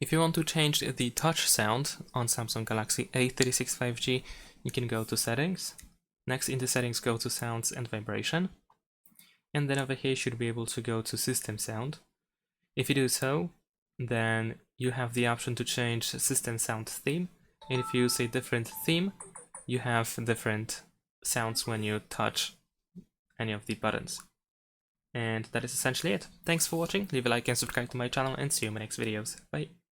If you want to change the touch sound on Samsung Galaxy A36 5G, you can go to Settings. Next in the Settings, go to Sounds and Vibration. And then over here you should be able to go to System Sound. If you do so, then you have the option to change System Sound Theme. And if you use a different theme, you have different sounds when you touch any of the buttons. And that is essentially it. Thanks for watching, leave a like and subscribe to my channel, and see you in my next videos. Bye!